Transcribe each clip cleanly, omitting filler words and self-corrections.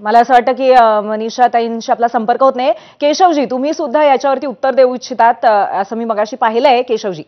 मला असं वाटतं की मनीषा ताईंशी आपला संपर्क होत नाही. केशवजी, तुम्ही सुद्धा याच्यावरती उत्तर देऊ इच्छितात असं मी मगाशी पाहिलंय. केशवजी,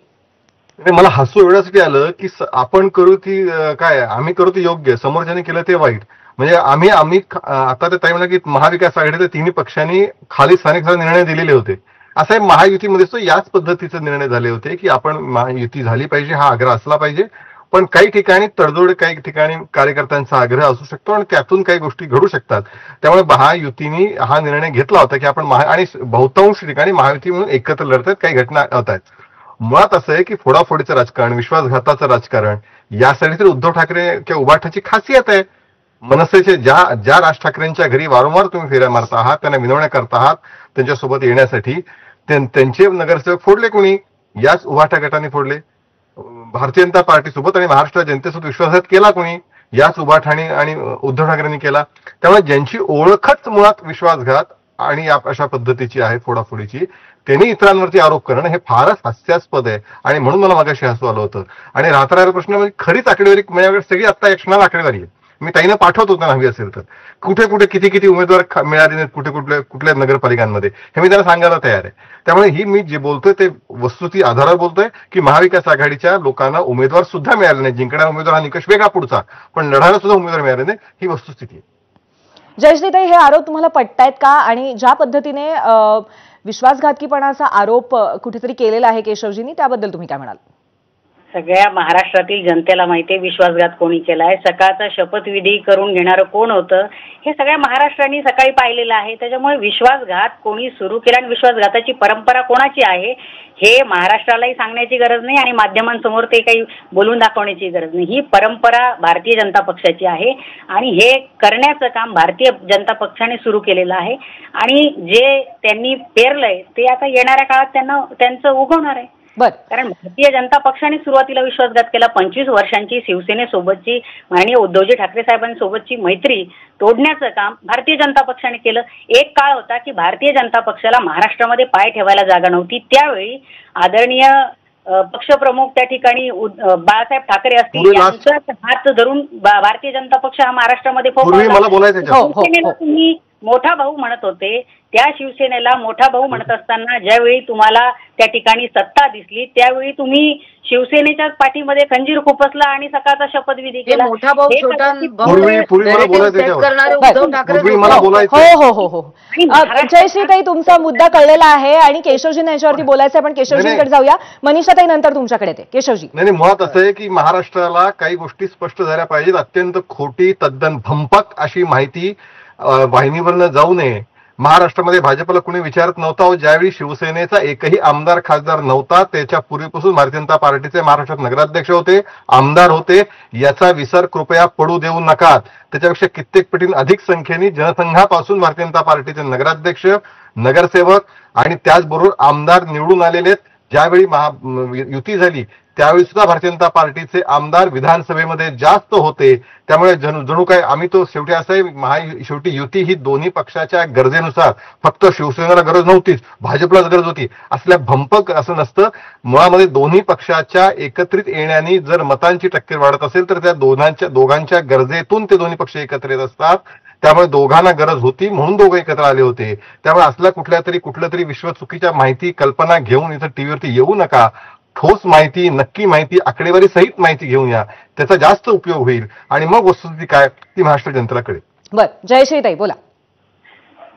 मला हसू एवढ्यासाठी आलं की आपण करू ती काय आम्ही करू ते योग्य, समोरच्याने केलं ते वाईट. म्हणजे आम्ही आम्ही आता ते ताई म्हणलं की महाविकास आघाडीच्या तिन्ही पक्षांनी खाली स्थानिक निर्णय दिलेले होते. असं आहे महायुतीमध्ये तो याच पद्धतीचे निर्णय झाले होते की आपण महायुती झाली पाहिजे, हा आग्रह असला पाहिजे. पण काही ठिकाणी तडजोड, काही ठिकाणी कार्यकर्त्यांचा आग्रह असू शकतो आणि त्यातून काही गोष्टी घडू शकतात. त्यामुळे महायुतीने हा निर्णय घेतला होता की आपण आणि बहुतांश ठिकाणी महायुती म्हणून एकत्र लढतात, काही घटना होत आहेत. मुळात असं आहे की फोडाफोडीचं राजकारण, विश्वासघाताचं राजकारण, यासाठी तर उद्धव ठाकरे किंवा उभाठाची खासियत आहे. मनसेचे ज्या राज ठाकरेंच्या घरी वारंवार तुम्ही फेऱ्या मारता आहात, त्यांना विनवण्या करता आहात त्यांच्यासोबत येण्यासाठी, त्यांचे नगरसेवक फोडले कोणी? याच उभाठा गटाने फोडले. भारतीय जनता पार्टीसोबत आणि महाराष्ट्र जनतेसोबत विश्वासघात केला कोणी? याच उभाठाने आणि उद्धव ठाकरेंनी केला. त्यामुळे ज्यांची ओळखच मुळात विश्वासघात आणि अशा पद्धतीची आहे, फोडाफोडीची, त्यांनी इतरांवरती आरोप करणं हे फारच हास्यास्पद आहे. आणि म्हणून मला मागाशी हसू आलं होतं. आणि राहता प्रश्न म्हणजे खरीच आकडेवारी माझ्याकडे सगळी आता एक्शनल आकडेवारी आहे. मी ताईनं पाठवतो त्यांना हवी असेल तर, कुठे कुठे किती किती उमेदवार मिळाले नाहीत, कुठे कुठल्या नगरपालिकांमध्ये, हे मी त्यांना सांगायला तयार आहे. त्यामुळे ही मी जे बोलतोय ते वस्तुस्थिती आधारावर बोलतोय की महाविकास आघाडीच्या लोकांना उमेदवार सुद्धा मिळाले नाही. जिंकणारा उमेदवार हा निकष वेगळा पुढचा, पण लढायला सुद्धा उमेदवार मिळाले नाही, ही वस्तुस्थिती आहे. जयश्रीताई, हे आरोप तुम्हाला पटतायत का? आणि ज्या पद्धतीने विश्वासघातकीपणाचा आरोप कुठेतरी केलेला आहे केशवजींनी, त्याबद्दल तुम्ही काय म्हणाल? सगळ्या महाराष्ट्रातील जनतेला माहिती आहे विश्वासघात कोणी केलाय. सकाळचा शपथविधी करून घेणारं कोण होतं हे सगळ्या महाराष्ट्राने सकाळी पाहिलेलं आहे. त्याच्यामुळे विश्वासघात कोणी सुरू केला आणि विश्वासघाताची परंपरा कोणाची आहे हे महाराष्ट्रालाही सांगण्याची गरज नाही आणि माध्यमांसमोर ते काही बोलून दाखवण्याची गरज नाही. ही परंपरा भारतीय जनता पक्षाची आहे आणि हे करण्याचं काम भारतीय जनता पक्षाने सुरू केलेलं आहे. आणि जे त्यांनी पेरलंय ते आता येणाऱ्या काळात त्यांचं उगवणार आहे. कारण भारतीय जनता पक्षाने सुरुवातीला विश्वासघात केला. 25 वर्षांची शिवसेनेसोबतची माननीय उद्धवजी ठाकरे साहेबांसोबतची मैत्री तोडण्याचं काम भारतीय जनता पक्षाने केलं. एक काळ होता की भारतीय जनता पक्षाला महाराष्ट्रामध्ये पाय ठेवायला जागा नव्हती. त्यावेळी आदरणीय पक्षप्रमुख त्या ठिकाणी बाळासाहेब ठाकरे असतील यांचा हात धरून भारतीय जनता पक्ष हा महाराष्ट्रामध्ये तुम्ही मोठा भाऊ म्हणत होते. त्या शिवसेनेला मोठा भाऊ म्हणत असताना ज्यावेळी तुम्हाला त्या ठिकाणी सत्ता दिसली त्यावेळी तुम्ही शिवसेनेच्या पाठीमध्ये खंजीर खुपसला आणि सकाळचा शपथविधी केला. मोठा भाऊ छोटा जयश्रीताई, तुमचा मुद्दा कळलेला आहे आणि केशवजींना याच्यावरती बोलायचं आहे, पण केशवजींकडे जाऊया. मनीषाताई नंतर तुमच्याकडे येते. केशवजी, नाही, मुळात असं आहे की महाराष्ट्राला काही गोष्टी स्पष्ट झाल्या पाहिजेत. अत्यंत खोटी, तद्दन भंपक अशी माहिती वाहिनीवरनं जाऊ नये. महाराष्ट्रामध्ये भाजपला कुणी विचारत नव्हता. ज्यावेळी शिवसेनेचा एकही आमदार खासदार नव्हता त्याच्या पूर्वीपासून भारतीय जनता पार्टीचे महाराष्ट्रात नगराध्यक्ष होते, आमदार होते. याचा विसर कृपया पडू देऊ नका. त्याच्यापेक्षा कित्येक पटीने अधिक संख्येने जनसंघापासून भारतीय जनता पार्टीचे नगराध्यक्ष, नगरसेवक आणि त्याचबरोबर आमदार निवडून आलेले. ज्यावेळी युती झाली त्यावेळी सुद्धा भारतीय जनता पार्टीचे आमदार विधानसभेमध्ये जास्त होते. त्यामुळे जणू काय आम्ही तो शेवटी असं आहे, शेवटी युती ही दोन्ही पक्षाच्या गरजेनुसार, फक्त शिवसेनेला गरज नव्हतीच, भाजपलाच गरज होती असल्या भंपक असं नसतं. मुळामध्ये दोन्ही पक्षाच्या एकत्रित येण्याने जर मतांची टक्केर वाढत असेल तर त्या दोघांच्या गरजेतून ते दोन्ही पक्ष एकत्र येत असतात. त्यामुळे दोघांना गरज होती म्हणून दोघं एकत्र आले होते. त्यामुळे असल्या कुठल्या तरी विश्व चुकीच्या माहिती, कल्पना घेऊन इथं टीव्हीवरती येऊ नका. ठोस माहिती, नक्की माहिती, आकडेवारी सहित माहिती घेऊन या. त्याचा जास्त उपयोग होईल आणि मग वस्तुस्थिती काय ती महाराष्ट्र जनतेला कळेल. बरं, जयश्रीताई बोला.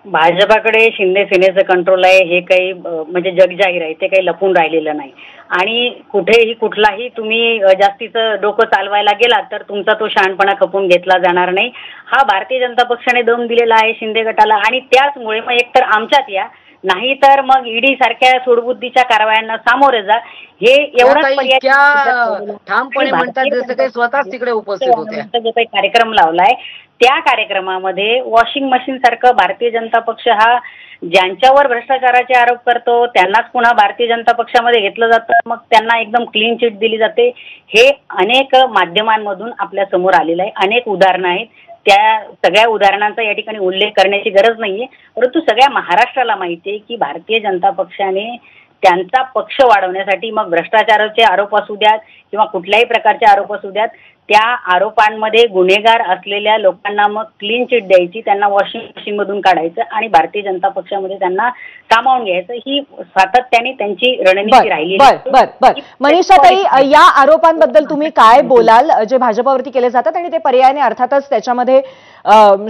भाजपाकडे शिंदे सेनेचं कंट्रोल आहे हे काही म्हणजे जगजाहीर आहे, ते काही लपून राहिलेलं नाही. आणि कुठेही कुठलाही तुम्ही जास्तीचं डोकं चालवायला गेलात तर तुमचा तो शहाणपणा खपून घेतला जाणार नाही. हा भारतीय जनता पक्षाने दम दिलेला आहे शिंदे गटाला आणि त्याचमुळे मग एकतर आमच्यात या, नाही तर मग ईडी सारख्या सूडबुद्धीच्या कारवायांना सामोरे जा. हे एवढंच पर्याय ठामपणे म्हणतात जसं काही स्वतःच तिकडे उपस्थित होते. जो काही कार्यक्रम लावलाय त्या कार्यक्रमामध्ये वॉशिंग मशीन सारखं भारतीय जनता पक्ष हा ज्यांच्यावर भ्रष्टाचाराचे आरोप करतो त्यांनाच पुन्हा भारतीय जनता पक्षामध्ये घेतलं जातं, मग त्यांना एकदम क्लीन चिट दिली जाते. हे अनेक माध्यमांमधून आपल्या समोर आलेलं आहे. अनेक उदाहरणं आहेत. त्या सगळ्या उदाहरणांचा या ठिकाणी उल्लेख करण्याची गरज नाहीये, परंतु सगळ्या महाराष्ट्राला माहिती आहे की भारतीय जनता पक्षाने त्यांचा पक्ष वाढवण्यासाठी मग भ्रष्टाचाराचे आरोप असू द्यात किंवा कुठल्याही प्रकारचे आरोप असू द्यात, त्या आरोपांमध्ये गुन्हेगार असलेल्या लोकांना मग क्लीन चिट द्यायची, त्यांना वॉशिंग मशीनमधून काढायचं आणि भारतीय जनता पक्षामध्ये त्यांना सामावून घ्यायचं, ही सातत्याने त्यांची रणनीती राहिली. बर मनीषाताई, या आरोपांबद्दल तुम्ही काय बोलाल जे भाजपवरती केले जातात, आणि ते पर्यायाने अर्थातच त्याच्यामध्ये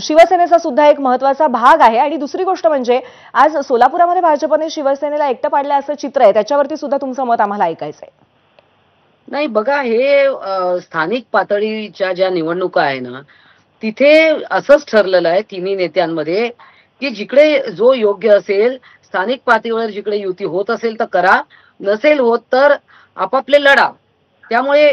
शिवसेनेचा सुद्धा एक महत्वाचा भाग आहे. आणि दुसरी गोष्ट म्हणजे आज सोलापुरामध्ये भाजपने शिवसेनेला एकटं पाडलं असं चित्र आहे, त्याच्यावरती सुद्धा तुमचं मत आम्हाला ऐकायचंय. नाही बघा, हे स्थानिक पातळीच्या ज्या निवडणुका आहे ना, तिथे असंच ठरलेलं आहे तिन्ही नेत्यांमध्ये की जिकडे जो योग्य असेल, स्थानिक पातळीवर जिकडे युती होत असेल तर करा, नसेल होत तर आपापले लढा. त्यामुळे